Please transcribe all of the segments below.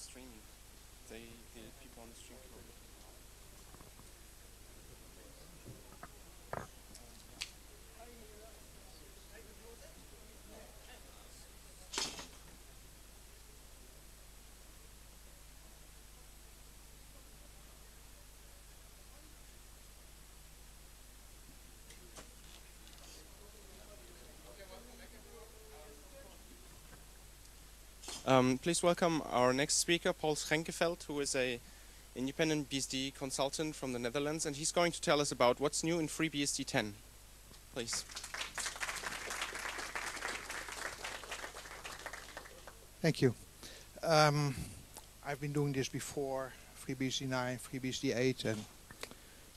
streaming. The people on the stream can. Please welcome our next speaker, Paul Schenkeveld, who is an independent BSD consultant from the Netherlands, and he's going to tell us about what's new in FreeBSD 10. Please. Thank you. I've been doing this before, FreeBSD 9, FreeBSD 8, and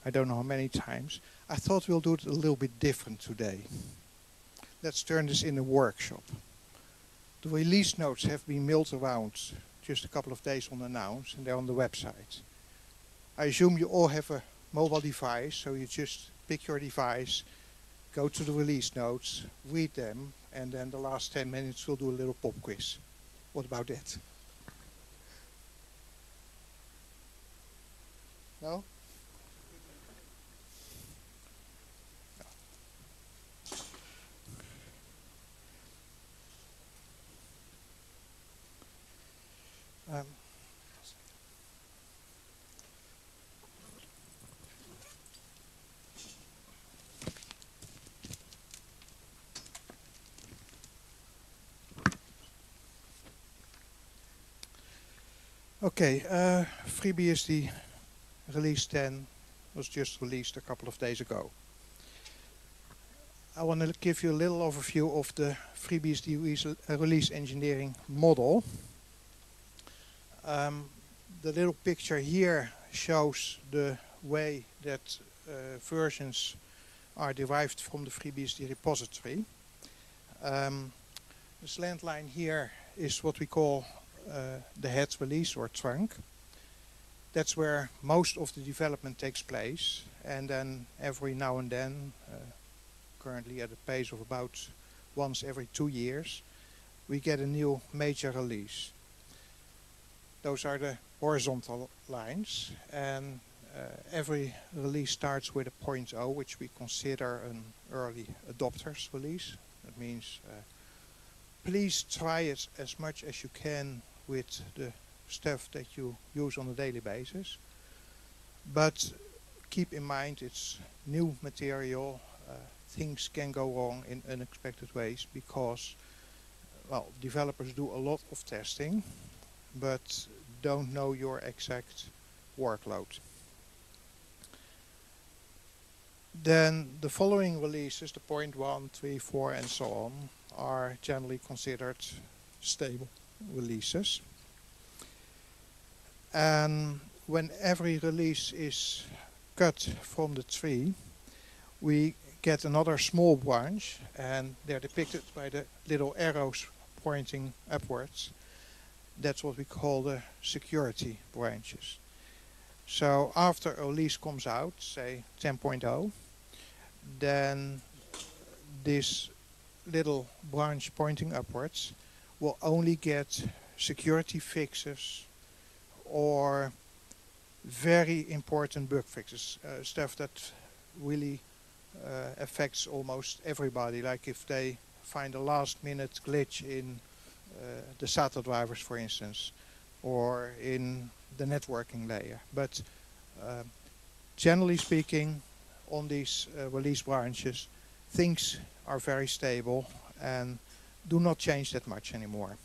I don't know how many times. I thought we'll do it a little bit different today. Let's turn this in a workshop. The release notes have been mailed around just a couple of days unannounced, and they're on the website. I assume you all have a mobile device, so you just pick your device, go to the release notes, read them, and then the last 10 minutes we'll do a little pop quiz. What about that? No? Okay, FreeBSD release 10 was just released a couple of days ago. I want to give you a little overview of the FreeBSD release engineering model. The little picture here shows the way that versions are derived from the FreeBSD repository. The slant line here is what we call the head release or trunk. That's where most of the development takes place, and then every now and then, currently at a pace of about once every 2 years, we get a new major release. Those are the horizontal lines, and every release starts with a 0.0, which we consider an early adopters release. That means please try it as much as you can with the stuff that you use on a daily basis. But keep in mind it's new material. Things can go wrong in unexpected ways because, well, developers do a lot of testing, but don't know your exact workload. Then the following releases, the 0.1, 3, 4, and so on, are generally considered stable releases. And when every release is cut from the tree, we get another small branch, and they're depicted by the little arrows pointing upwards. That's what we call the security branches. So after a release comes out, say 10.0, then this little branch pointing upwards will only get security fixes or very important bug fixes, stuff that really affects almost everybody, like if they find a last-minute glitch in the SATA drivers, for instance, or in the networking layer. But generally speaking, on these release branches, things are very stable and do not change that much anymore.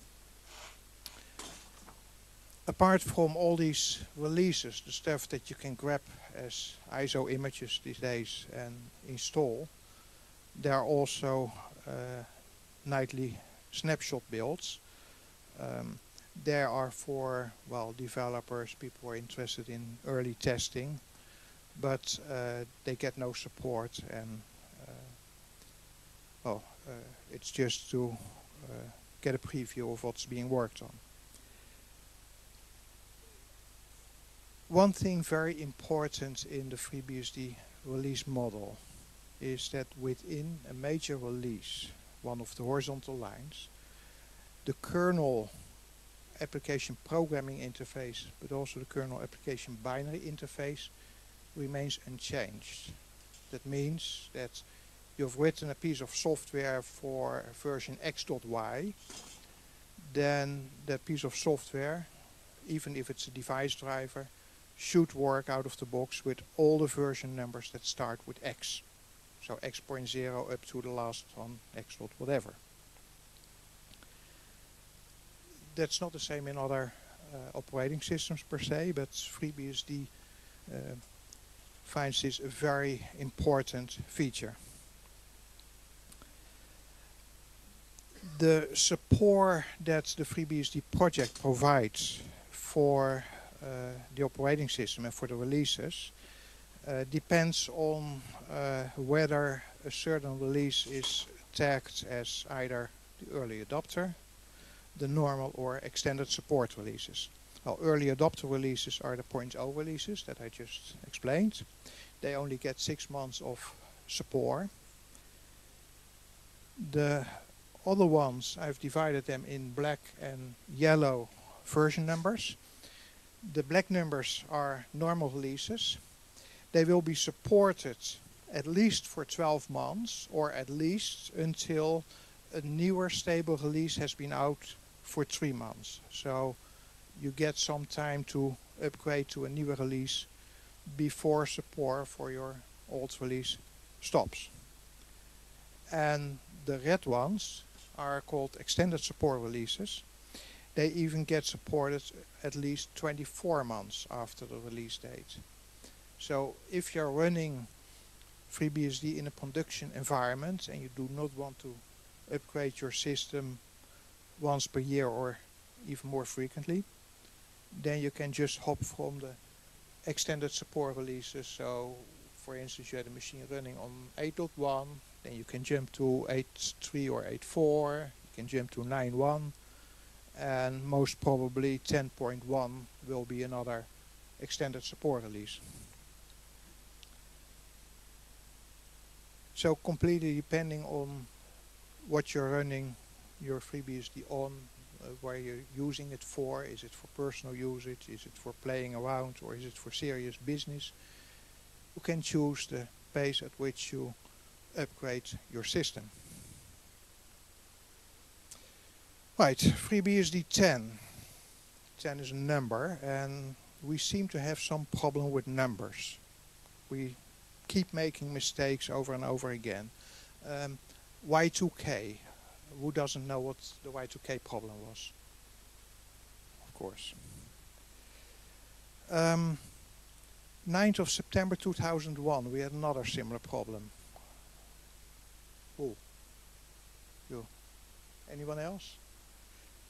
Apart from all these releases, the stuff that you can grab as ISO images these days and install, there are also nightly snapshot builds. They are for, well, developers, people who are interested in early testing, but they get no support, and it's just to get a preview of what's being worked on. One thing very important in the FreeBSD release model is that within a major release, one of the horizontal lines, the kernel application programming interface, but also the kernel application binary interface, remains unchanged. That means that you've written a piece of software for version x.y, then that piece of software, even if it's a device driver, should work out of the box with all the version numbers that start with x. So x.0 up to the last one, x dot whatever. That's not the same in other operating systems per se, but FreeBSD finds this a very important feature. The support that the FreeBSD project provides for the operating system and for the releases depends on whether a certain release is tagged as either the early adopter, the normal or extended support releases. Well, early adopter releases are the 0.0 releases that I just explained. They only get 6 months of support. The other ones, I've divided them in black and yellow version numbers. The black numbers are normal releases. They will be supported at least for 12 months or at least until a newer stable release has been out for 3 months. So you get some time to upgrade to a newer release before support for your old release stops. And the red ones are called extended support releases. They even get supported at least 24 months after the release date. So if you're running FreeBSD in a production environment and you do not want to upgrade your system once per year or even more frequently, then you can just hop from the extended support releases. So for instance, you had a machine running on 8.1, then you can jump to 8.3 or 8.4, you can jump to 9.1, and most probably 10.1 will be another extended support release. So completely depending on what you're running your FreeBSD on, where you're using it for. Is it for personal usage? Is it for playing around? Or is it for serious business? You can choose the pace at which you upgrade your system. Right, FreeBSD 10. 10 is a number, and we seem to have some problem with numbers. We keep making mistakes over and over again. Y2K. Who doesn't know what the Y2K problem was? Of course. 9th of September 2001, we had another similar problem. Who? You. Anyone else?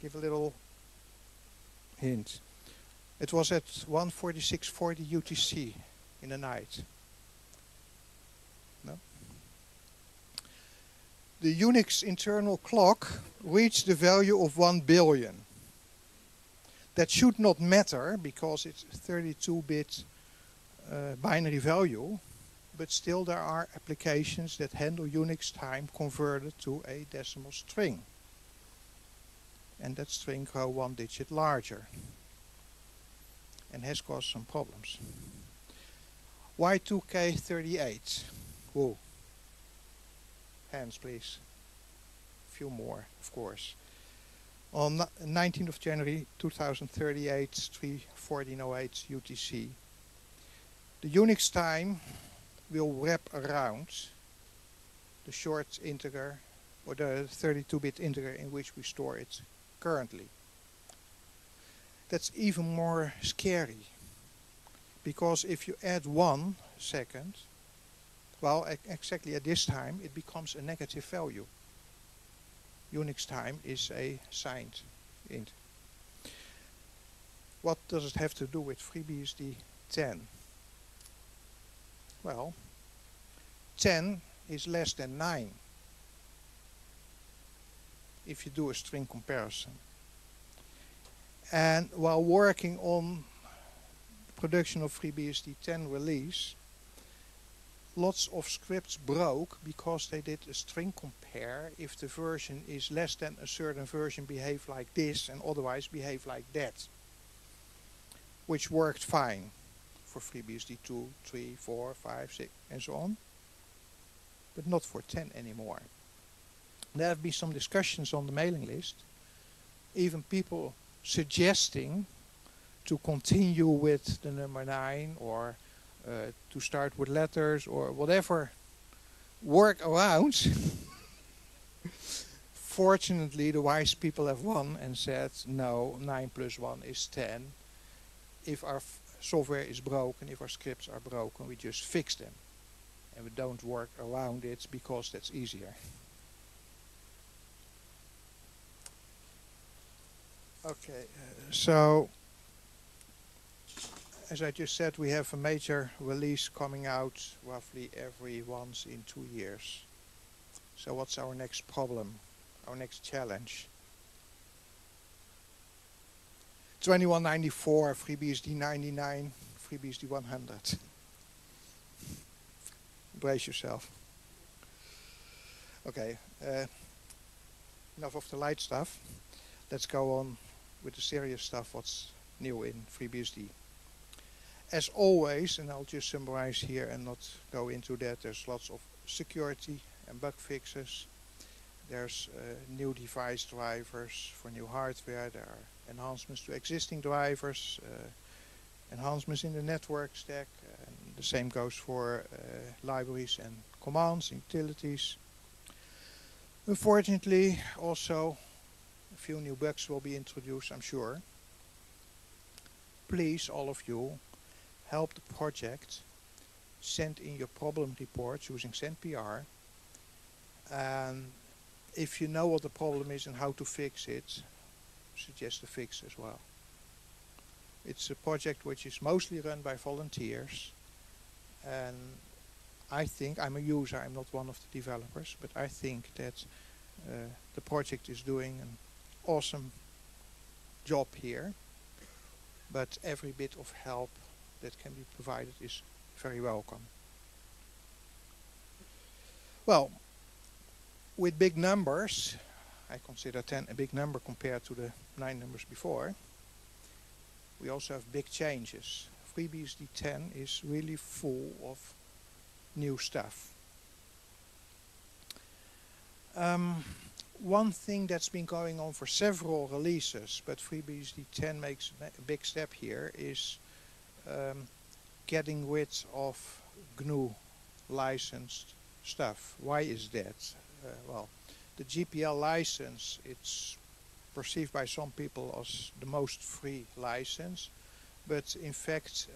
Give a little hint. It was at 1:46:40 UTC in the night. No? The Unix internal clock reached the value of 1 billion. That should not matter because it's a 32-bit binary value, but still there are applications that handle Unix time converted to a decimal string. And that string grows 1 digit larger and has caused some problems. Y2K38. Whoa. Hands, please. A few more, of course. On 19th of January 2038, 3:14:08 UTC. The Unix time will wrap around the short integer, or the 32-bit integer in which we store it currently. That's even more scary, because if you add 1 second, well, exactly at this time, it becomes a negative value. Unix time is a signed int. What does it have to do with FreeBSD 10? Well, 10 is less than 9 if you do a string comparison. And while working on production of FreeBSD 10 release, lots of scripts broke because they did a string comparison compare if the version is less than a certain version, behave like this, and otherwise behave like that, which worked fine for FreeBSD 2, 3, 4, 5, 6 and so on, but not for 10 anymore. There have been some discussions on the mailing list, even people suggesting to continue with the number 9 or to start with letters or whatever work around. Fortunately, the wise people have won and said, no, 9 plus 1 is 10. If our software is broken, if our scripts are broken, we just fix them. And we don't work around it because that's easier. Okay, so as I just said, we have a major release coming out roughly every once in 2 years. So what's our next problem, our next challenge? 2194, FreeBSD 99, FreeBSD 100. Brace yourself. Okay, enough of the light stuff. Let's go on with the serious stuff, what's new in FreeBSD. As always, and I'll just summarize here and not go into that, there's lots of security and bug fixes. There's new device drivers for new hardware. There are enhancements to existing drivers, enhancements in the network stack. And the same goes for libraries and commands, utilities. Unfortunately, also a few new bugs will be introduced, I'm sure. Please, all of you, help the project. Send in your problem reports using SendPR. And if you know what the problem is and how to fix it, suggest a fix as well. It's a project which is mostly run by volunteers. And I think, I'm a user, I'm not one of the developers, but I think that the project is doing an awesome job here. But every bit of help that can be provided is very welcome. Well, with big numbers, I consider 10 a big number compared to the 9 numbers before. We also have big changes. FreeBSD 10 is really full of new stuff. One thing that's been going on for several releases, but FreeBSD 10 makes a big step here, is getting rid of GNU licensed stuff. Why is that? Well, the GPL license, it's perceived by some people as the most free license, but in fact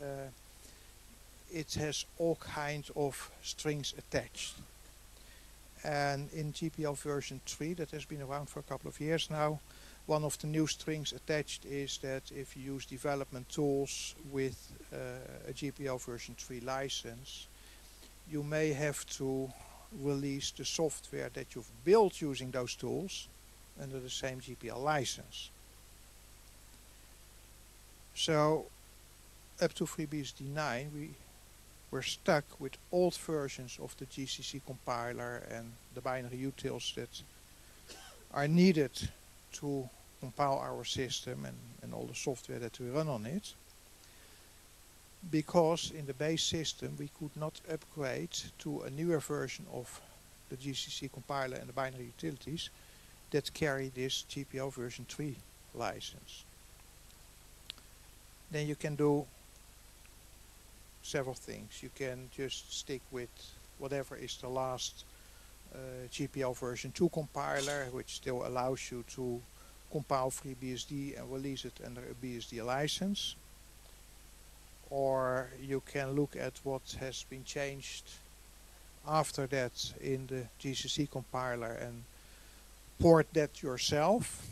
it has all kinds of strings attached. And in GPL version 3, that has been around for a couple of years now, one of the new strings attached is that if you use development tools with a GPL version 3 license, you may have to release the software that you've built using those tools under the same GPL license. So up to FreeBSD 9 we were stuck with old versions of the GCC compiler and the binary utils that are needed to compile our system and all the software that we run on it, because in the base system we could not upgrade to a newer version of the GCC compiler and the binary utilities that carry this GPL version 3 license. Then you can do several things. You can just stick with whatever is the last GPL version 2 compiler, which still allows you to compile FreeBSD and release it under a BSD license. Or you can look at what has been changed after that in the GCC compiler and port that yourself.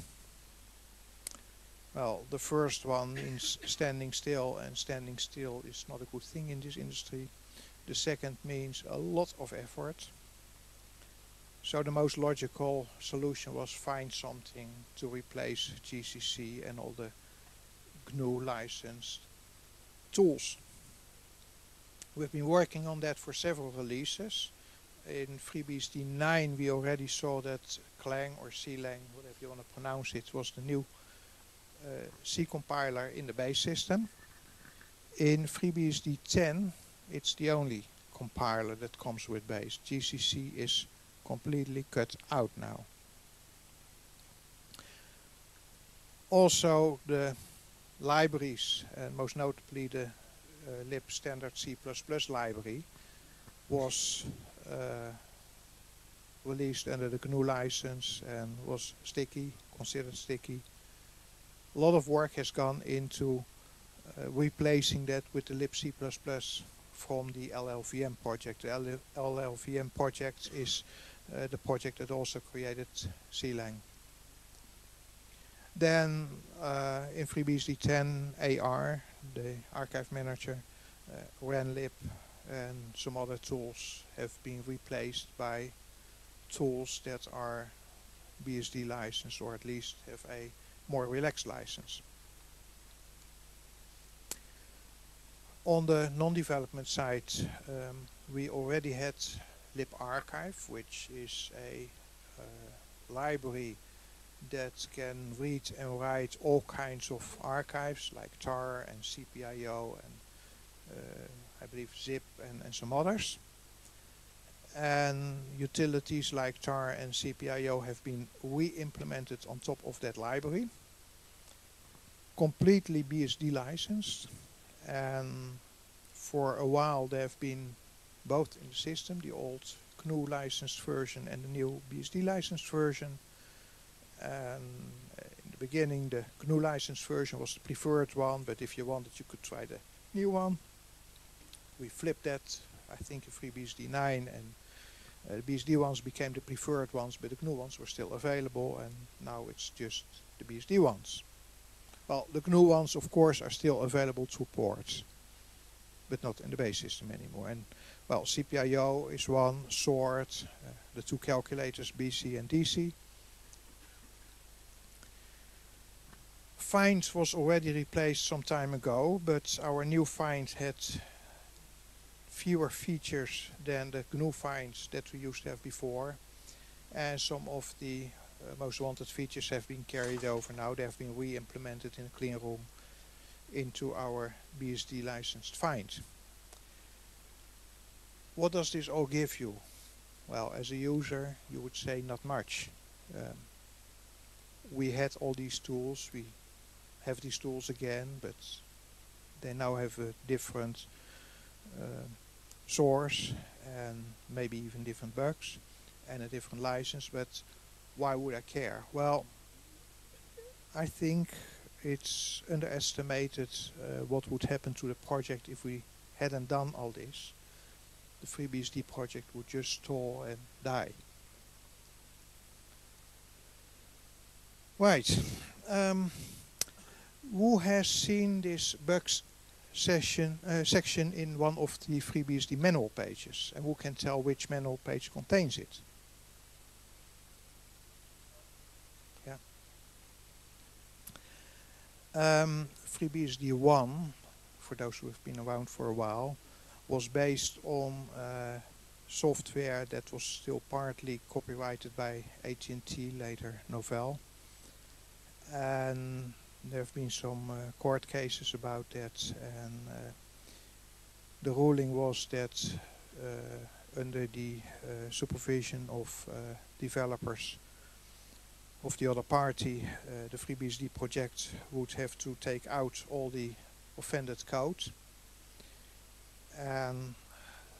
Well, the first one means standing still, and standing still is not a good thing in this industry. The second means a lot of effort. So the most logical solution was find something to replace GCC and all the GNU licensed tools. We've been working on that for several releases. in FreeBSD 9 we already saw that CLANG or CLANG, whatever you want to pronounce it, was the new C compiler in the base system. In FreeBSD 10 it's the only compiler that comes with base. GCC is completely cut out now. Also the libraries, and most notably the lib standard C++ library, was released under the GNU license and was sticky, considered sticky. A lot of work has gone into replacing that with the lib C++ from the LLVM project. The LLVM project is the project that also created CLANG. Then in FreeBSD 10 AR, the archive manager, ranlib and some other tools have been replaced by tools that are BSD licensed, or at least have a more relaxed license. On the non-development side, we already had libarchive, which is a library that can read and write all kinds of archives like tar and CPIO and I believe zip and some others. And utilities like tar and CPIO have been re-implemented on top of that library. Completely BSD licensed, and for a while they have been both in the system, the old GNU licensed version and the new BSD licensed version. And in the beginning the GNU licensed version was the preferred one, but if you wanted you could try the new one. We flipped that, I think, in FreeBSD 9, and the BSD ones became the preferred ones, but the GNU ones were still available, and now it's just the BSD ones. Well, the GNU ones of course are still available through ports, but not in the base system anymore. And well, CPIO is one, sort, the two calculators BC and DC. Find was already replaced some time ago, but our new find had fewer features than the GNU finds that we used to have before, and some of the most wanted features have been carried over now. They have been re-implemented in a clean room into our BSD licensed find. What does this all give you? Well, as a user you would say not much. We had all these tools, we have these tools again, but they now have a different source and maybe even different bugs and a different license, but why would I care? Well, I think it's underestimated what would happen to the project if we hadn't done all this. The FreeBSD project would just stall and die. Right. Who has seen this bugs section in one of the FreeBSD manual pages, and who can tell which manual page contains it? Yeah. FreeBSD 1, for those who have been around for a while, was based on software that was still partly copyrighted by AT&T, later Novell, and there have been some court cases about that, and the ruling was that under the supervision of developers of the other party, the FreeBSD project would have to take out all the offended code and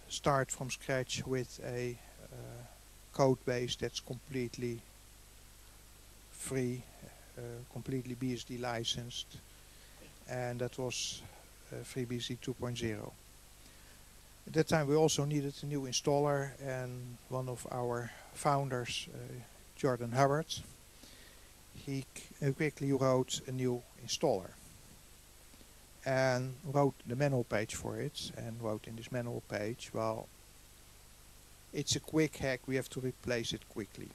start from scratch with a code base that's completely free, completely BSD licensed, and that was FreeBSD 2.0. At that time we also needed a new installer, and one of our founders, Jordan Hubbard, he quickly wrote a new installer and wrote the manual page for it, and wrote in this manual page, well, it's a quick hack, we have to replace it quickly.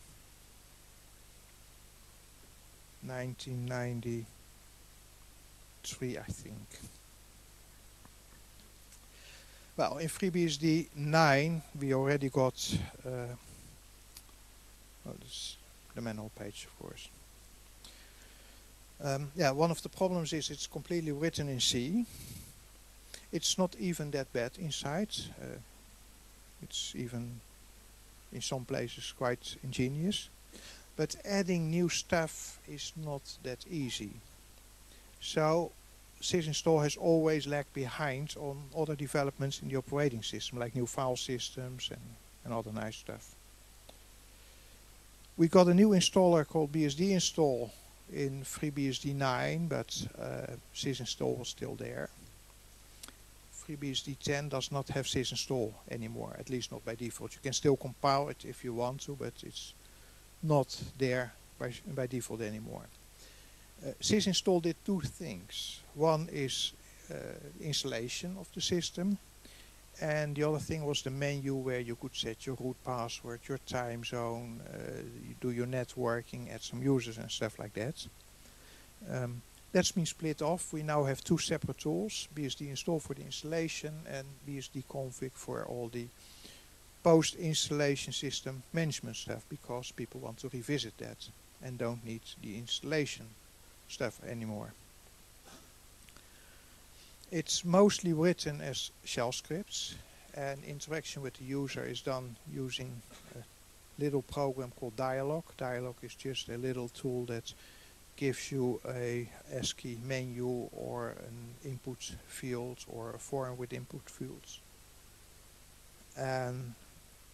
1993, I think. Well, in FreeBSD 9 we already got this is the manual page, of course. Yeah, one of the problems is it's completely written in C. It's not even that bad inside. It's even in some places quite ingenious. But adding new stuff is not that easy. So sysinstall has always lagged behind on other developments in the operating system, like new file systems and other nice stuff. We got a new installer called BSD install in FreeBSD 9, but sysinstall was still there. FreeBSD 10 does not have sysinstall anymore, at least not by default. You can still compile it if you want to, but it's not there by default anymore. Sysinstall did two things. One is installation of the system, and the other thing was the menu where you could set your root password, your time zone, you do your networking, add some users and stuff like that. That's been split off. We now have two separate tools, BSD install for the installation and BSD config for all the post-installation system management stuff, because people want to revisit that and don't need the installation stuff anymore. It's mostly written as shell scripts, and interaction with the user is done using a little program called Dialog. Dialog is just a little tool that gives you a ASCII menu or an input field or a form with input fields. And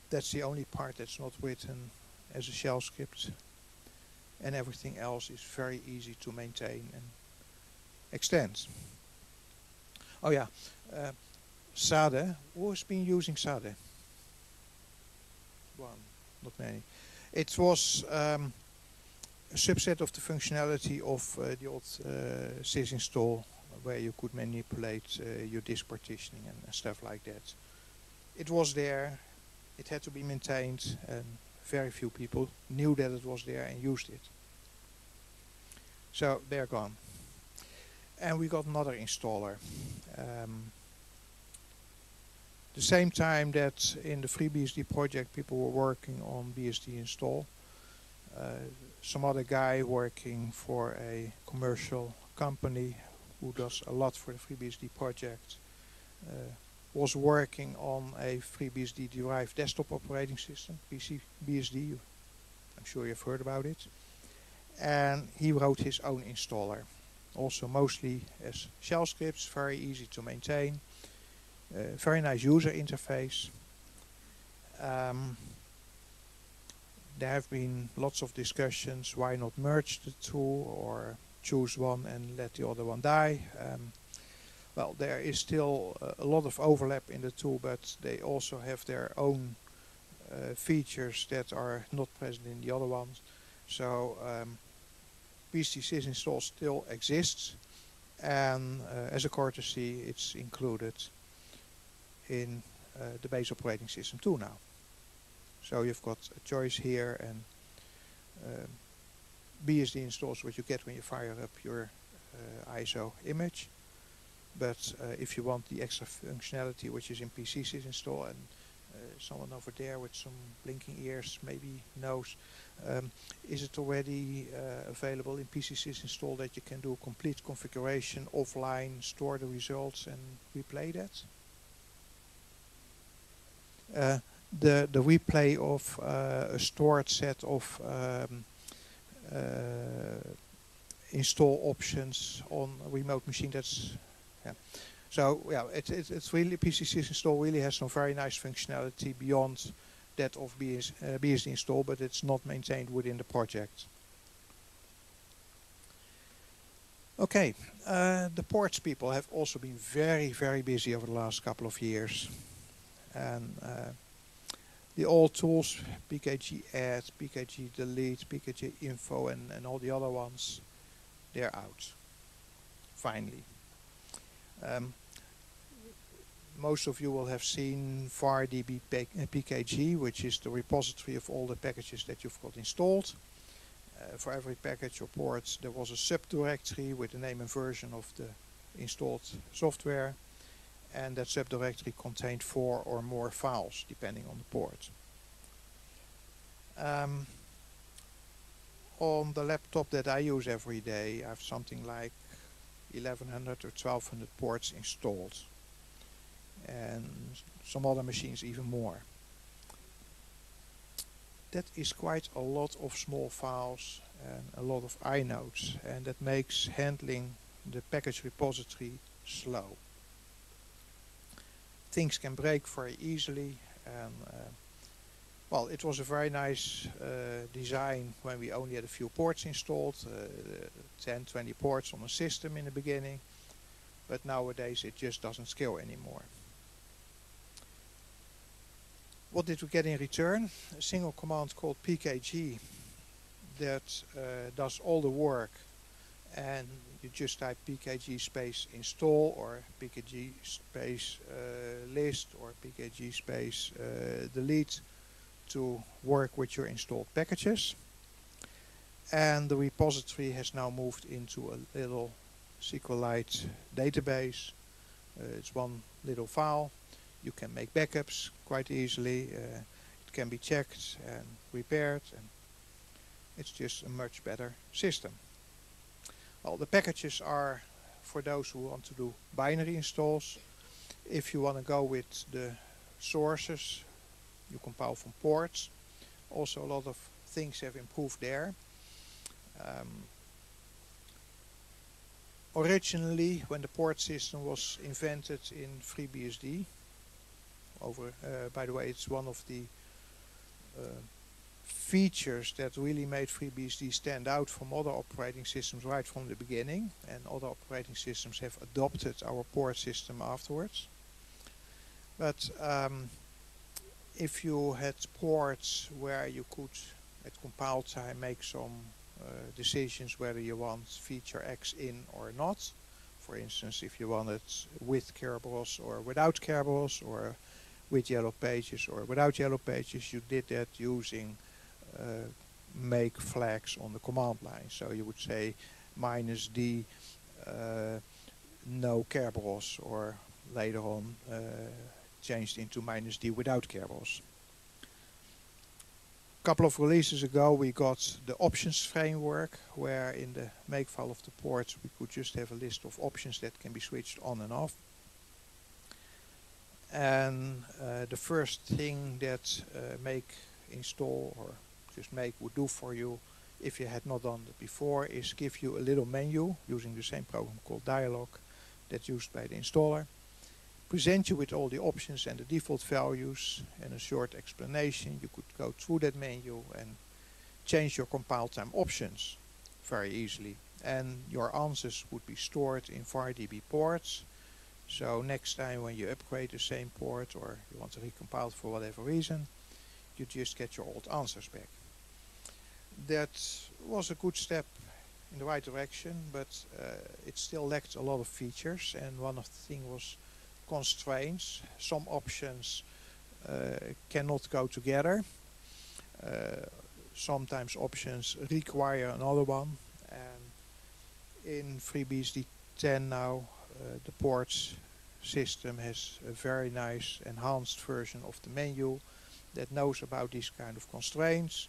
that's the only part that's not written as a shell script, and everything else is very easy to maintain and extend. Oh yeah, SADE. Who's been using SADE? One, not many. It was a subset of the functionality of the old sysinstall, where you could manipulate your disk partitioning and stuff like that. It was there, it had to be maintained, and very few people knew that it was there and used it. So they're gone. And we got another installer. The same time that in the FreeBSD project people were working on BSD install, some other guy working for a commercial company who does a lot for the FreeBSD project was working on a FreeBSD derived desktop operating system, PKGNG. I'm sure you've heard about it. And he wrote his own installer. Also mostly as shell scripts, very easy to maintain, very nice user interface. There have been lots of discussions, why not merge the two or choose one and let the other one die. Well, there is still a lot of overlap in the two, but they also have their own features that are not present in the other ones. So BSD sysinstall still exists, and as a courtesy it's included in the base operating system too now. So you've got a choice here, and BSD installs what you get when you fire up your ISO image. But if you want the extra functionality which is in PC sysinstall, and someone over there with some blinking ears maybe knows, is it already available in PC sysinstall that you can do complete configuration offline, store the results and replay that? The replay of a stored set of install options on a remote machine, that's yeah. So yeah, it's really, PC sysinstall really has some very nice functionality beyond that of BSD install, but it's not maintained within the project. Okay, the ports people have also been very, very busy over the last couple of years. And the old tools, PKG add, PKG delete, PKG info, and all the other ones, they're out, finally. Most of you will have seen var-db PKG, which is the repository of all the packages that you've got installed. For every package or port there was a subdirectory with the name and version of the installed software, and that subdirectory contained 4 or more files depending on the port. On the laptop that I use every day, I have something like 1100 or 1200 ports installed, and some other machines even more. That is quite a lot of small files and a lot of inodes, and that makes handling the package repository slow. Things can break very easily, and well, it was a very nice design when we only had a few ports installed, 10, 20 ports on a system in the beginning, but nowadays it just doesn't scale anymore. What did we get in return? A single command called PKG that does all the work, and you just type pkg space install or pkg space list or pkg space delete to work with your installed packages. And the repository has now moved into a little SQLite database. It's one little file. You can make backups quite easily. It can be checked and repaired, and it's just a much better system. Well, the packages are for those who want to do binary installs. If you want to go with the sources, you compile from ports. Also, a lot of things have improved there. Originally, when the port system was invented in FreeBSD, by the way, it's one of the features that really made FreeBSD stand out from other operating systems right from the beginning, and other operating systems have adopted our port system afterwards. But if you had ports where you could, at compile time, make some decisions whether you want feature X in or not, for instance, if you want it with Kerberos or without Kerberos, or with yellow pages or without yellow pages, you did that using make flags on the command line. So you would say -d no Kerberos, or later on changed into -d without Kerberos. A couple of releases ago we got the options framework, where in the make file of the ports we could just have a list of options that can be switched on and off. And the first thing that make install or just make would do for you, if you had not done it before, is give you a little menu using the same program called dialog that's used by the installer, present you with all the options and the default values and a short explanation. You could go through that menu and change your compile time options very easily, and your answers would be stored in VarDB ports. So next time when you upgrade the same port or you want to recompile it for whatever reason, you just get your old answers back. That was a good step in the right direction, but it still lacked a lot of features, and one of the things was constraints. Some options cannot go together. Sometimes options require another one, and in FreeBSD 10 now the ports system has a very nice enhanced version of the menu that knows about these kind of constraints.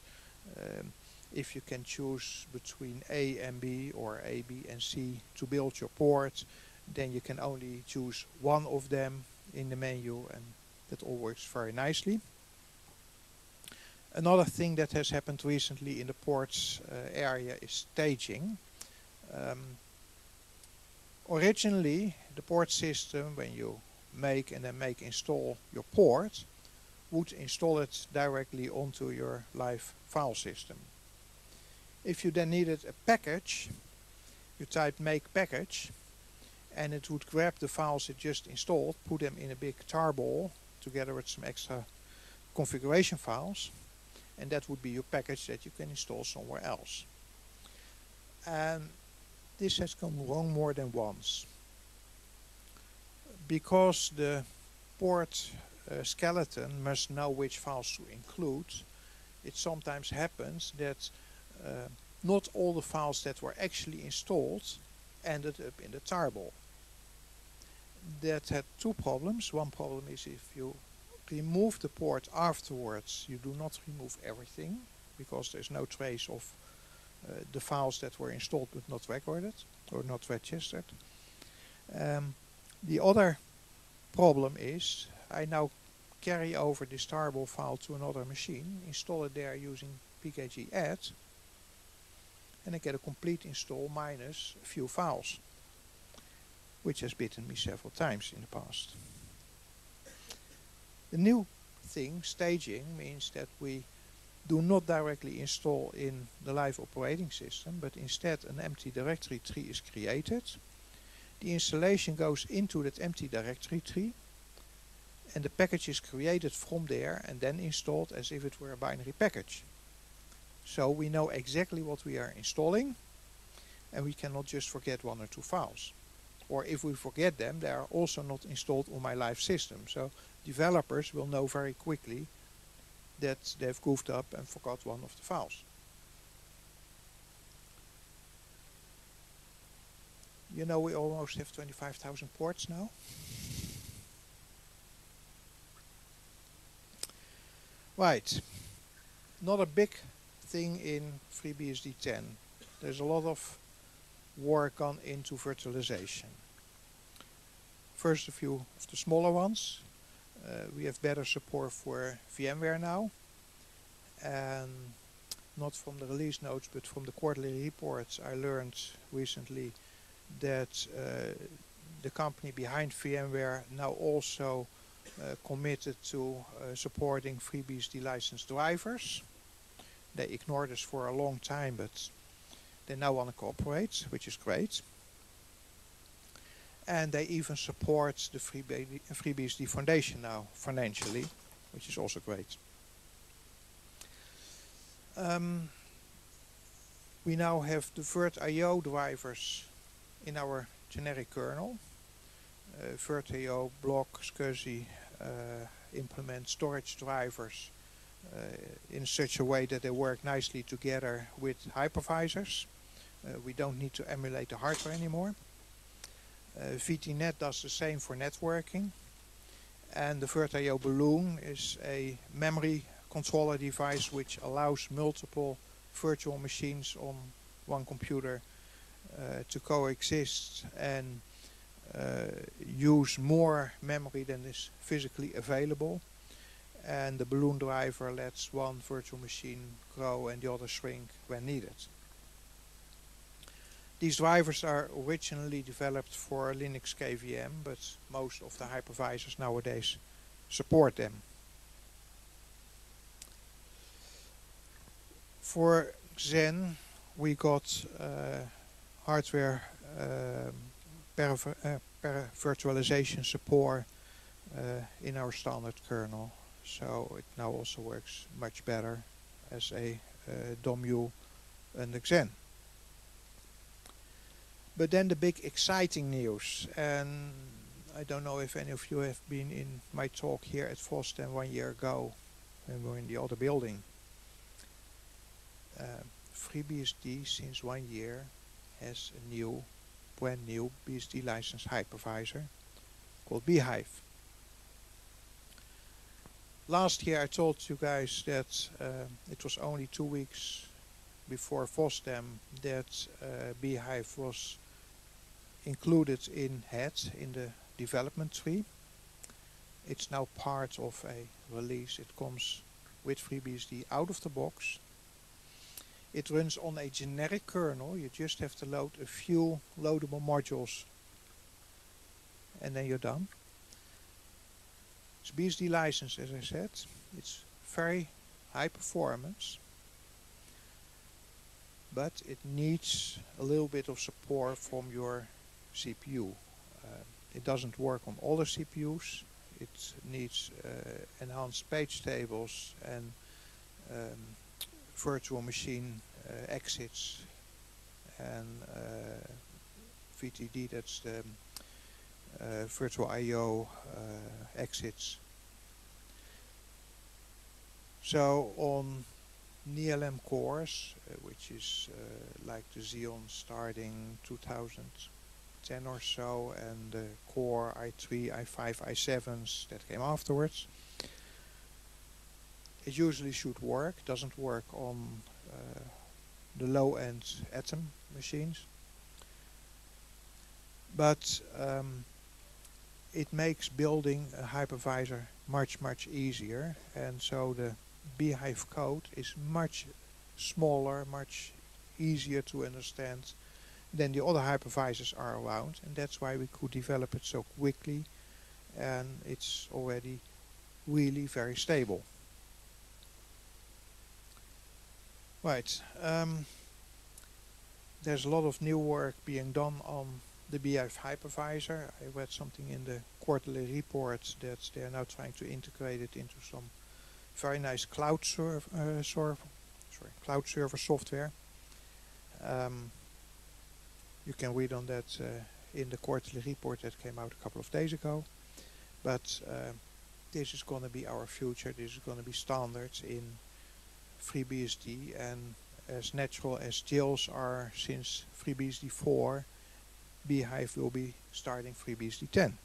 If you can choose between A and B or A, B and C to build your port, then you can only choose one of them in the menu, and that all works very nicely. Another thing that has happened recently in the ports area is staging. Originally, the port system, when you make and then make install your port, would install it directly onto your live file system. If you then needed a package, you type make package, and it would grab the files it just installed, put them in a big tarball together with some extra configuration files, and that would be your package that you can install somewhere else. And this has gone wrong more than once, because the port skeleton must know which files to include. It sometimes happens that not all the files that were actually installed ended up in the tarball. that had two problems. One problem is if you remove the port afterwards, you do not remove everything, because there's no trace of the files that were installed but not recorded or not registered. The other problem is I now carry over this tarball file to another machine, install it there using pkg-add, and I get a complete install minus a few files, which has bitten me several times in the past. The new thing, staging, means that we do not directly install in the live operating system, but instead an empty directory tree is created. The installation goes into that empty directory tree, and the package is created from there and then installed as if it were a binary package. So we know exactly what we are installing, and we cannot just forget one or two files. Or if we forget them, they are also not installed on my live system. So developers will know very quickly that they've goofed up and forgot one of the files. You know, we almost have 25,000 ports now. Right, not a big thing in FreeBSD 10. There's a lot of work gone into virtualization. First, a few of the smaller ones. We have better support for VMware now, and not from the release notes but from the quarterly reports I learned recently that the company behind VMware now also committed to supporting FreeBSD licensed drivers. They ignored us for a long time, but they now want to cooperate, which is great. And they even support the FreeBSD Foundation now financially, which is also great. We now have the virt.io drivers in our generic kernel. virt.io, block, SCSI implement storage drivers in such a way that they work nicely together with hypervisors. We don't need to emulate the hardware anymore. VTNet does the same for networking, and the virt.io balloon is a memory controller device which allows multiple virtual machines on one computer to coexist and use more memory than is physically available, and the balloon driver lets one virtual machine grow and the other shrink when needed. These drivers are originally developed for Linux KVM, but most of the hypervisors nowadays support them. For Xen, we got hardware virtualization support in our standard kernel, so it now also works much better as a DOMU and a Xen. But then the big exciting news, and I don't know if any of you have been in my talk here at Fosdem 1 year ago when we were in the other building. FreeBSD since 1 year has a brand new BSD licensed hypervisor called bhyve. Last year I told you guys that it was only 2 weeks before Fosdem that bhyve was included in HEAD, in the development tree. It's now part of a release. It comes with FreeBSD out of the box. It runs on a generic kernel. You just have to load a few loadable modules and then you're done. It's BSD licensed, as I said. It's very high performance, but it needs a little bit of support from your CPU. It doesn't work on all the CPUs. It needs enhanced page tables and virtual machine exits and VTD, that's the virtual I/O exits. So on NeLM cores, which is like the Xeon starting 2000 10 or so, and the core i3, i5, i7s that came afterwards. It usually should work, doesn't work on the low-end Atom machines, but it makes building a hypervisor much easier, and so the bhyve code is much smaller, much easier to understand than the other hypervisors are around, and that's why we could develop it so quickly, and it's already really very stable. Right, there's a lot of new work being done on the bhyve hypervisor. I read something in the quarterly report that they are now trying to integrate it into some very nice cloud server software. You can read on that in the quarterly report that came out a couple of days ago. But this is going to be our future. This is going to be standards in FreeBSD, and as natural as jails are since FreeBSD 4, bhyve will be starting FreeBSD 10.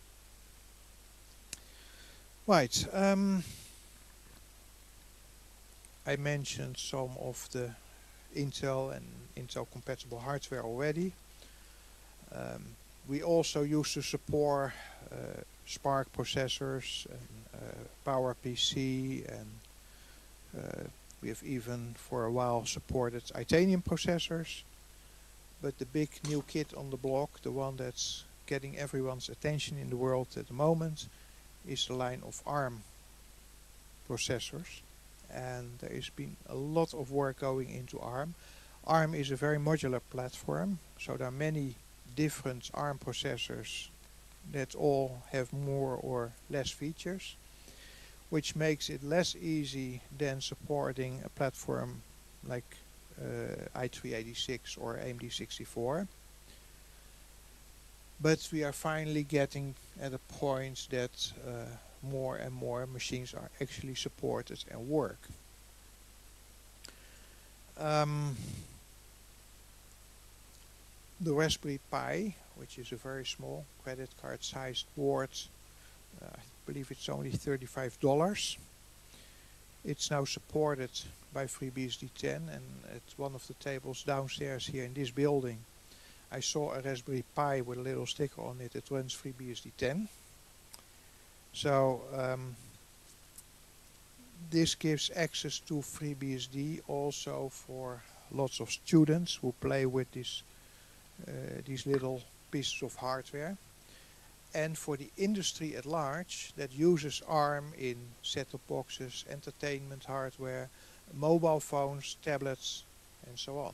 Right, I mentioned some of the Intel and Intel compatible hardware already. We also used to support Spark processors and PowerPC, and we have even for a while supported Itanium processors. But the big new kid on the block, the one that's getting everyone's attention in the world at the moment, is the line of ARM processors. And there has been a lot of work going into ARM. ARM is a very modular platform, so there are many different ARM processors that all have more or less features, which makes it less easy than supporting a platform like i386 or AMD 64. But we are finally getting at a point that more and more machines are actually supported and work. The Raspberry Pi, which is a very small credit card sized board, I believe it's only $35. It's now supported by FreeBSD 10, and at one of the tables downstairs here in this building I saw a Raspberry Pi with a little sticker on it that runs FreeBSD 10. So this gives access to FreeBSD also for lots of students who play with these little pieces of hardware, and for the industry at large that uses ARM in set-top boxes, entertainment hardware, mobile phones, tablets, and so on.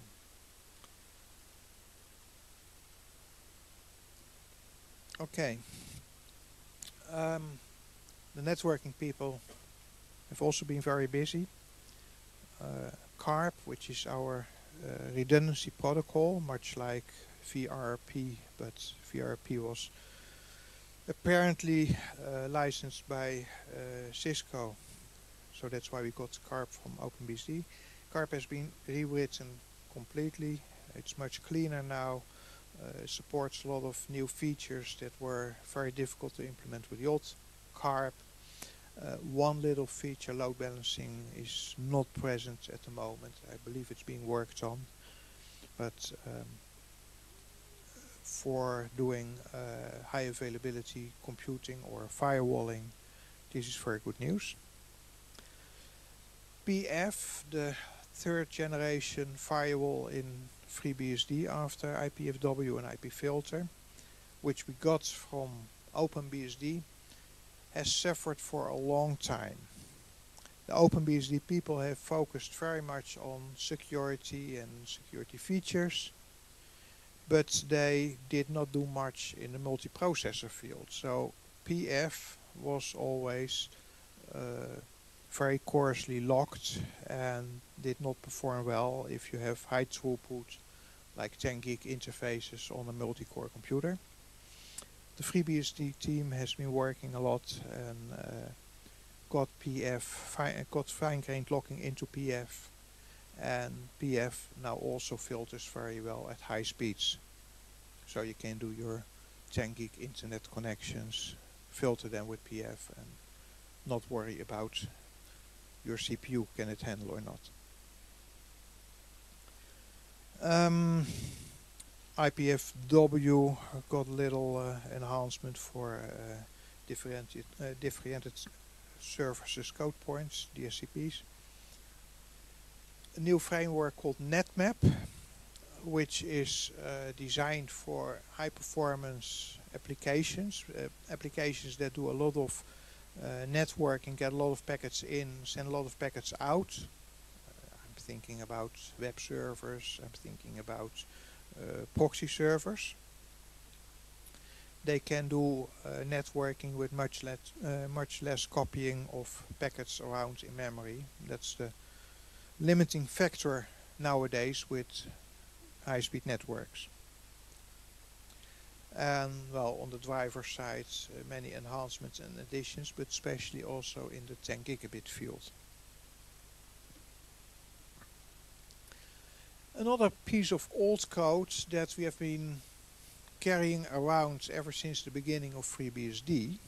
Okay. The networking people have also been very busy. CARP, which is our redundancy protocol, much like VRP, but VRP was apparently licensed by Cisco, so that's why we got CARP from OpenBSD. CARP has been rewritten completely. It's much cleaner now. It supports a lot of new features that were very difficult to implement with the old CARP. One little feature, load balancing, is not present at the moment. I believe it's being worked on, but for doing high availability computing or firewalling, this is very good news. PF, the third generation firewall in FreeBSD after IPFW and IPFilter, which we got from OpenBSD, has suffered for a long time. The OpenBSD people have focused very much on security and security features, but they did not do much in the multiprocessor field. So PF was always very coarsely locked and did not perform well if you have high throughput like 10 gig interfaces on a multi-core computer. The FreeBSD team has been working a lot and got fine-grained locking into PF, and PF now also filters very well at high speeds. So you can do your 10 gig internet connections, filter them with PF, and not worry about your CPU, can it handle or not. IPFW got a little enhancement for differentiated services code points, DSCPs. A new framework called NetMap, which is designed for high performance applications, applications that do a lot of networking, get a lot of packets in, send a lot of packets out. I'm thinking about web servers, I'm thinking about proxy servers. They can do networking with much less copying of packets around in memory. That's the limiting factor nowadays with high-speed networks. And well, on the driver side, many enhancements and additions, but especially also in the 10 gigabit field. Another piece of old code that we have been carrying around ever since the beginning of FreeBSD,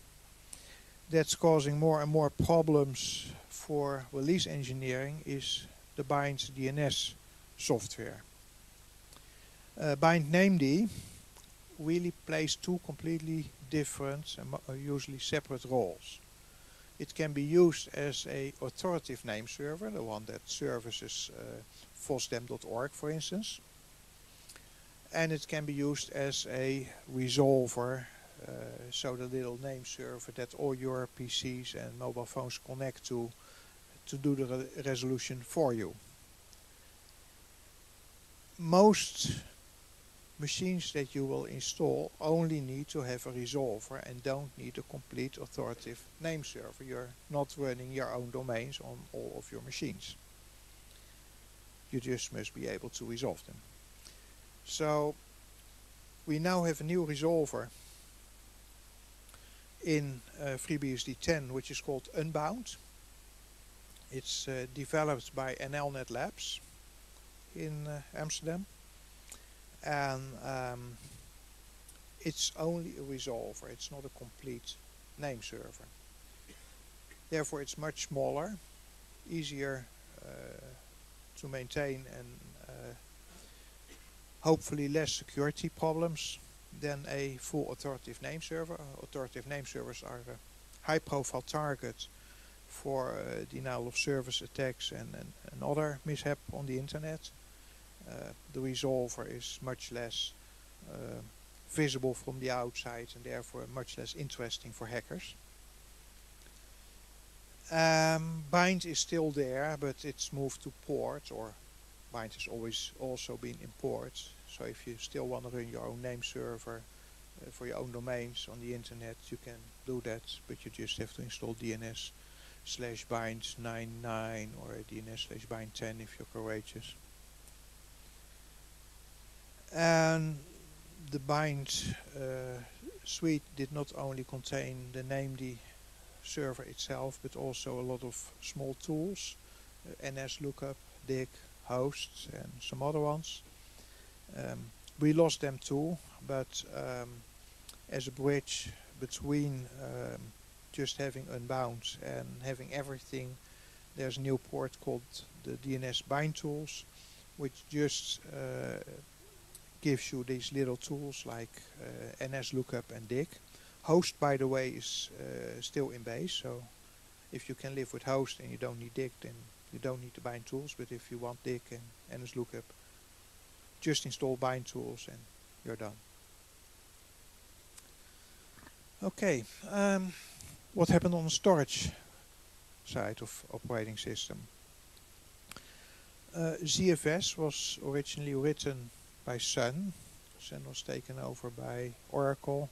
that's causing more and more problems for release engineering, is the bind DNS software. Bind named really plays two completely different and usually separate roles. It can be used as a authoritative name server, the one that services Fosdem.org, for instance, and it can be used as a resolver, so the little name server that all your PCs and mobile phones connect to do the resolution for you. Most machines that you will install only need to have a resolver and don't need a complete authoritative name server. You're not running your own domains on all of your machines. You just must be able to resolve them. So we now have a new resolver in FreeBSD 10, which is called Unbound. It's developed by NLnet Labs in Amsterdam, and it's only a resolver, it's not a complete name server. Therefore it's much smaller, easier to maintain, and hopefully less security problems than a full authoritative name server. Authoritative name servers are a high profile target for denial of service attacks and other mishap on the internet. The resolver is much less visible from the outside and therefore much less interesting for hackers. Bind is still there, but it's moved to port, or Bind has always also been in port. So if you still want to run your own name server for your own domains on the internet, you can do that, but you just have to install DNS/bind99 or DNS/bind10 if you're courageous. And the bind suite did not only contain the named server itself, but also a lot of small tools, NSLookup, dig, hosts, and some other ones. We lost them too, but as a bridge between just having Unbound and having everything, there's a new port called the DNS bind tools, which just gives you these little tools like NSLookup and dig. Host, by the way, is still in base, so if you can live with host and you don't need dig, then you don't need the bind tools. But if you want dig and NSLookup, just install bind tools and you're done. Okay, what happened on the storage side of operating system? ZFS was originally written by Sun. Sun was taken over by Oracle.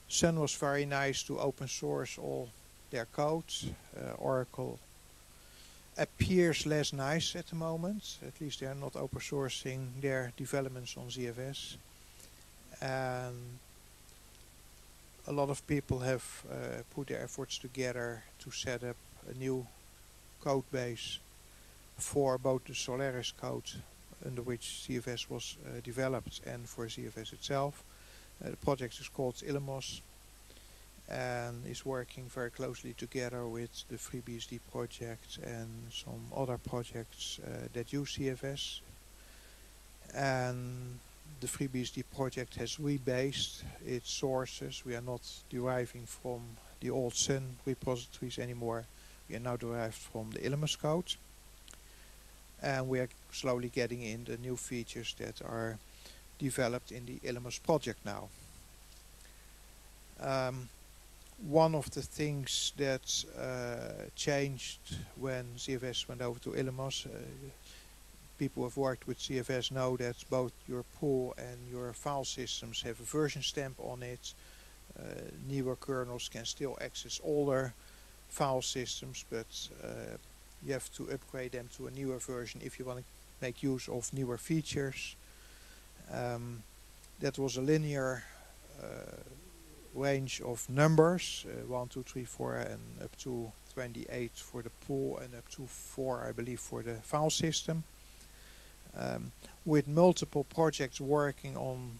Sun was very nice to open source all their code. Oracle appears less nice at the moment. At least they are not open sourcing their developments on ZFS. And a lot of people have put their efforts together to set up a new code base for both the Solaris code, under which ZFS was developed, and for ZFS itself. The project is called Illumos and is working very closely together with the FreeBSD project and some other projects that use CFS. And the FreeBSD project has rebased its sources. We are not deriving from the old Sun repositories anymore. We are now derived from the Illumos code. And we are slowly getting in the new features that are developed in the Illumos project now. One of the things that changed when CFS went over to Illumos, people who have worked with CFS know that both your pool and your file systems have a version stamp on it. Newer kernels can still access older file systems, but you have to upgrade them to a newer version if you want to make use of newer features. That was a linear range of numbers, 1, 2, 3, 4 and up to 28 for the pool and up to 4 I believe for the file system. With multiple projects working on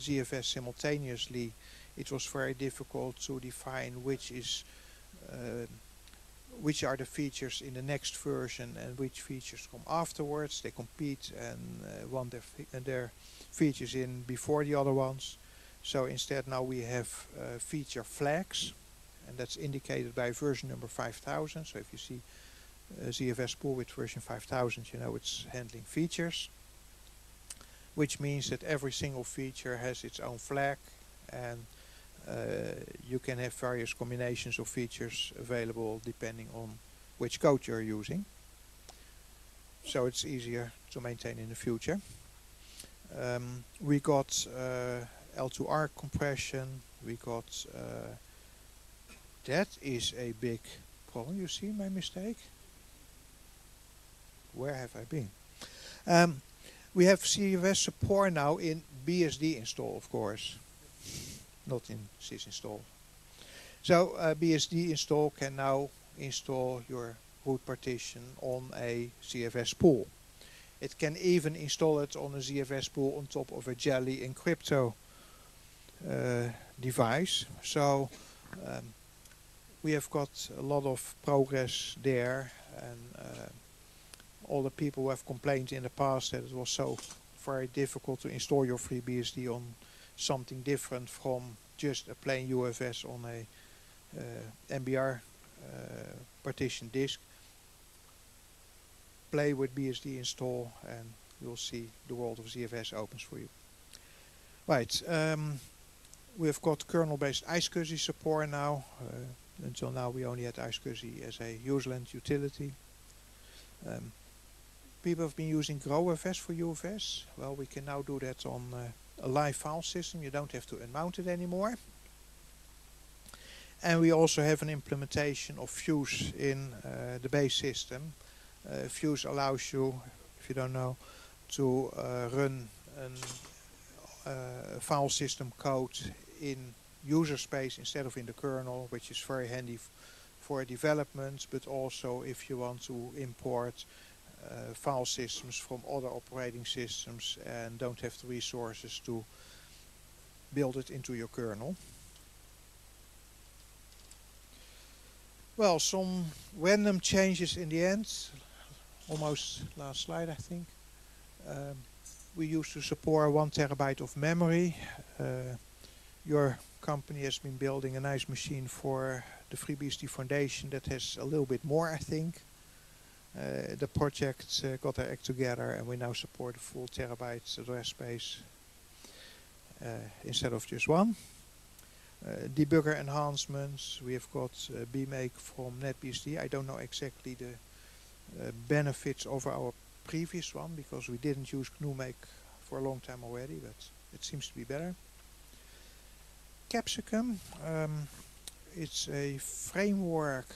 ZFS simultaneously, it was very difficult to define which are the features in the next version and which features come afterwards. They compete and want their features in before the other ones. So instead now we have feature flags, and that's indicated by version number 5000. So if you see ZFS pool with version 5000, you know it's handling features, which means that every single feature has its own flag, and you can have various combinations of features available depending on which code you're using. So it's easier to maintain in the future. We got L2R compression. We got that is a big problem. You see my mistake? Where have I been? We have CFS support now in BSD install, of course, not in sysinstall. So BSD install can now install your root partition on a CFS pool. It can even install it on a ZFS pool on top of a Jelly and crypto device. So we have got a lot of progress there, and all the people who have complained in the past that it was so very difficult to install your FreeBSD on something different from just a plain UFS on a MBR partition disk. Play with BSD install and you'll see the world of ZFS opens for you. Right, we've got kernel-based iSCSI support now. Until now we only had iSCSI as a userland utility. People have been using Growfs for UFS. Well, we can now do that on a live file system. You don't have to unmount it anymore. And we also have an implementation of Fuse in the base system. Fuse allows you, if you don't know, to run a file system code in user space instead of in the kernel, which is very handy for development, but also if you want to import file systems from other operating systems and don't have the resources to build it into your kernel. Well, some random changes in the end. Almost last slide, I think. We used to support 1 terabyte of memory. Your company has been building a nice machine for the FreeBSD Foundation that has a little bit more, I think. The project got their act together and we now support a full terabyte address space instead of just 1. Debugger enhancements, we have got bmake from NetBSD. I don't know exactly the benefits over our previous one because we didn't use GNU-make for a long time already, but it seems to be better. Capsicum, it's a framework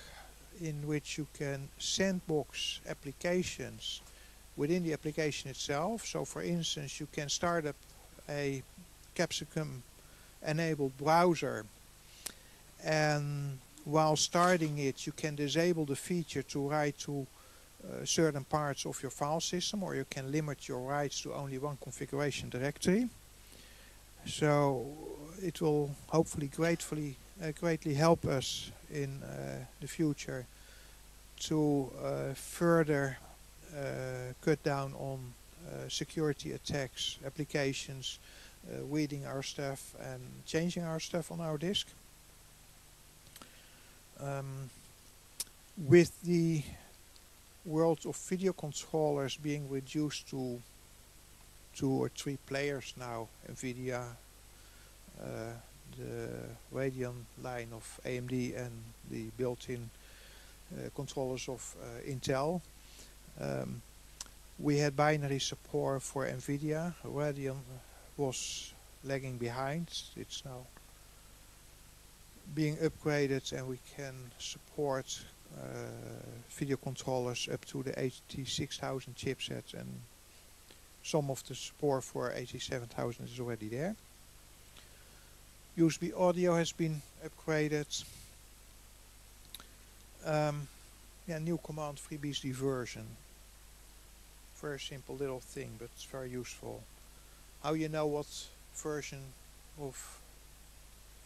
in which you can sandbox applications within the application itself. So for instance, you can start up a Capsicum enabled browser, and while starting it you can disable the feature to write to certain parts of your file system, or you can limit your writes to only 1 configuration directory. So it will hopefully greatly help us in the future to further cut down on security attacks, applications, reading our stuff and changing our stuff on our disk. With the world of video controllers being reduced to 2 or 3 players now, NVIDIA, the Radeon line of AMD and the built-in controllers of Intel. We had binary support for NVIDIA. Radeon was lagging behind. It's now being upgraded and we can support video controllers up to the 86,000 chipsets, and some of the support for 87,000 is already there. USB audio has been upgraded. New command FreeBSD version. Very simple little thing, but it's very useful. How you know what version of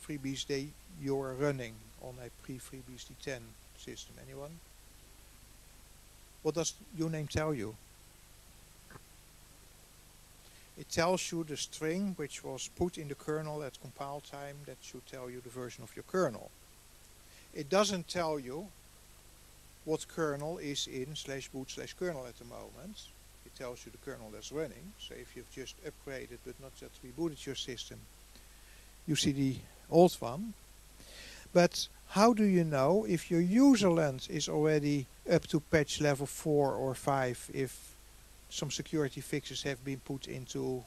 FreeBSD you are running on a pre-FreeBSD 10 system? Anyone? What does uname tell you? It tells you the string which was put in the kernel at compile time. That should tell you the version of your kernel. It doesn't tell you what kernel is in /boot/kernel at the moment. It tells you the kernel that's running. So if you've just upgraded but not yet rebooted your system, you see the old one. But how do you know if your userland is already up to patch level 4 or 5 if some security fixes have been put into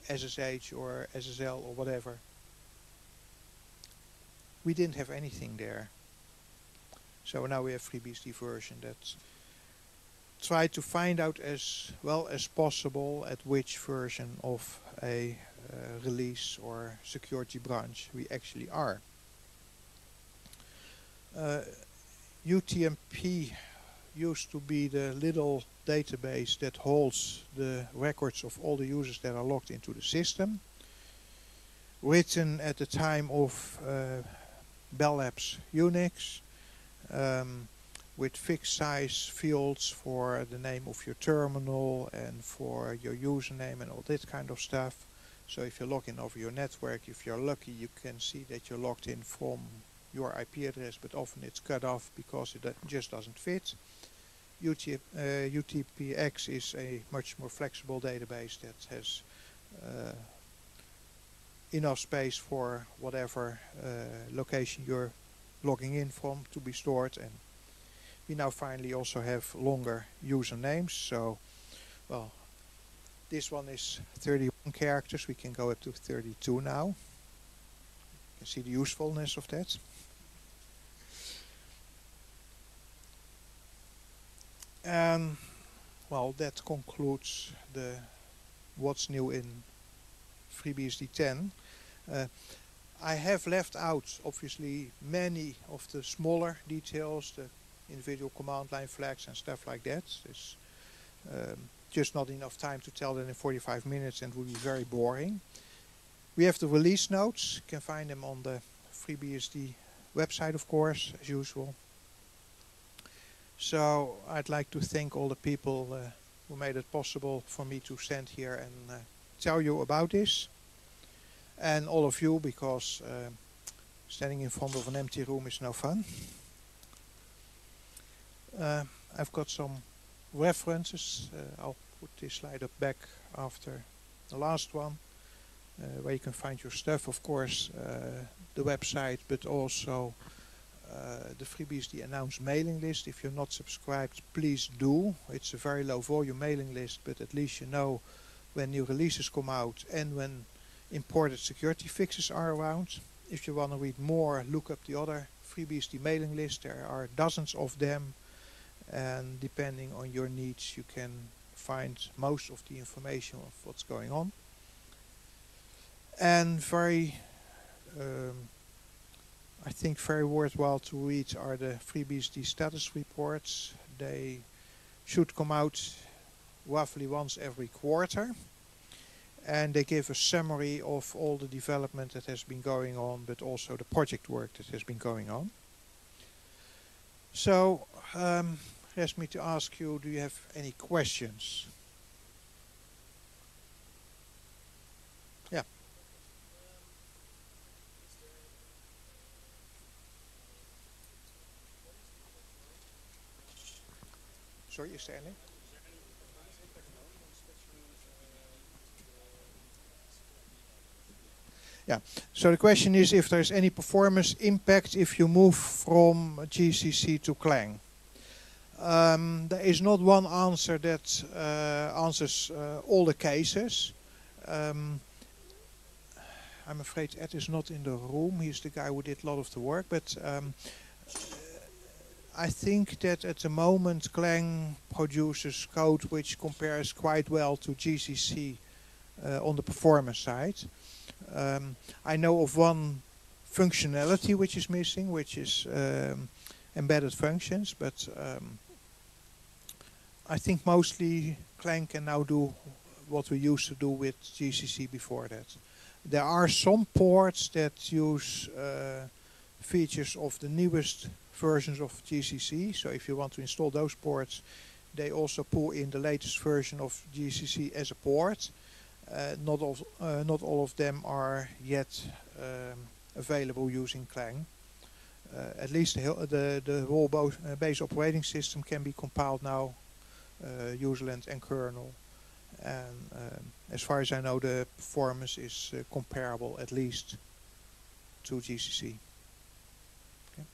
SSH or SSL or whatever? We didn't have anything there. So now we have FreeBSD version that try to find out as well as possible at which version of a release or security branch we actually are. UTMP used to be the little database that holds the records of all the users that are logged into the system. Written at the time of Bell Labs Unix, with fixed size fields for the name of your terminal and for your username and all that kind of stuff. So if you log in over your network, if you're lucky, you can see that you're logged in from your IP address, but often it's cut off because it just doesn't fit. UTPX is a much more flexible database that has enough space for whatever location you're logging in from to be stored. And we now finally also have longer usernames. So, well, this one is 31 characters. We can go up to 32 now. You can see the usefulness of that. And well, that concludes the what's new in FreeBSD 10. I have left out obviously many of the smaller details, the individual command line flags and stuff like that. There's just not enough time to tell that in 45 minutes and it would be very boring. We have the release notes. You can find them on the FreeBSD website, of course, as usual. So I'd like to thank all the people who made it possible for me to stand here and tell you about this. And all of you, because standing in front of an empty room is no fun. I've got some references. I'll put this slide up back after the last one, where you can find your stuff, of course, the website, but also the FreeBSD announced mailing list. If you're not subscribed, please do. It's a very low volume mailing list, but at least you know when new releases come out and when imported security fixes are around. If you want to read more, look up the other FreeBSD mailing list. There are dozens of them, and depending on your needs you can find most of the information of what's going on. And I think very worthwhile to read are the FreeBSD status reports. They should come out roughly once every quarter. and they give a summary of all the development that has been going on, but also the project work that has been going on. So, ask me to ask you, do you have any questions? Yeah. Sorry, you're standing? Yeah. So the question is if there's any performance impact if you move from GCC to CLANG. There is not one answer that answers all the cases. I'm afraid Ed is not in the room. He's the guy who did a lot of the work. But I think that at the moment CLANG produces code which compares quite well to GCC on the performance side. I know of one functionality which is missing, which is embedded functions, but I think mostly CLANG can now do what we used to do with GCC before that. There are some ports that use features of the newest versions of GCC, so if you want to install those ports, they also pull in the latest version of GCC as a port. Not all of them are yet available using CLANG. At least the whole base operating system can be compiled now, userland and kernel. And as far as I know, the performance is comparable at least to GCC. Okay.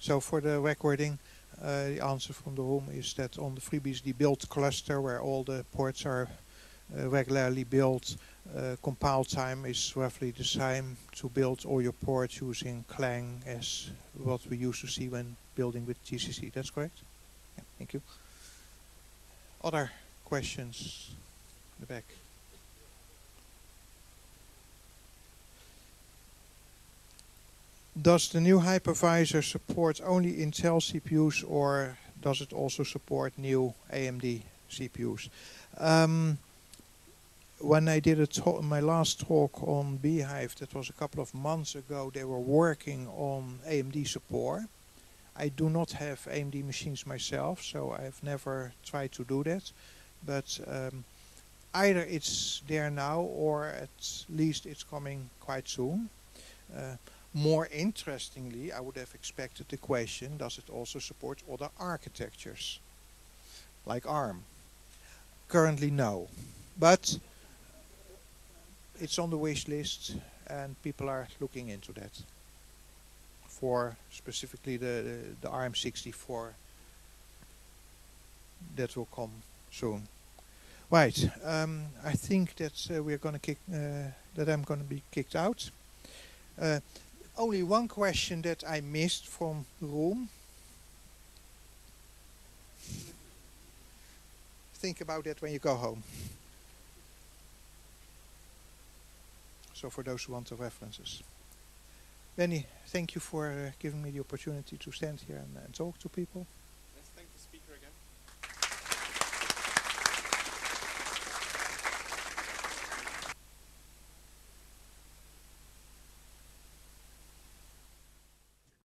So for the recording, the answer from the room is that on the FreeBSD build cluster, where all the ports are regularly built, compile time is roughly the same to build all your ports using CLANG as what we used to see when building with GCC. That's correct? Yeah, thank you. Other questions in the back? Does the new hypervisor support only Intel CPUs, or does it also support new AMD CPUs? When I did my last talk on bhyve, that was a couple of months ago, they were working on AMD support. I do not have AMD machines myself, so I've never tried to do that. But either it's there now, or at least it's coming quite soon. More interestingly, I would have expected the question, does it also support other architectures, like ARM? Currently, no. But it's on the wish list, and people are looking into that. For specifically the ARM64, that will come soon. Right. I think that we're going to that I'm going to be kicked out. Only one question that I missed from the room. Think about that when you go home. So for those who want the references. Benny, thank you for giving me the opportunity to stand here and talk to people.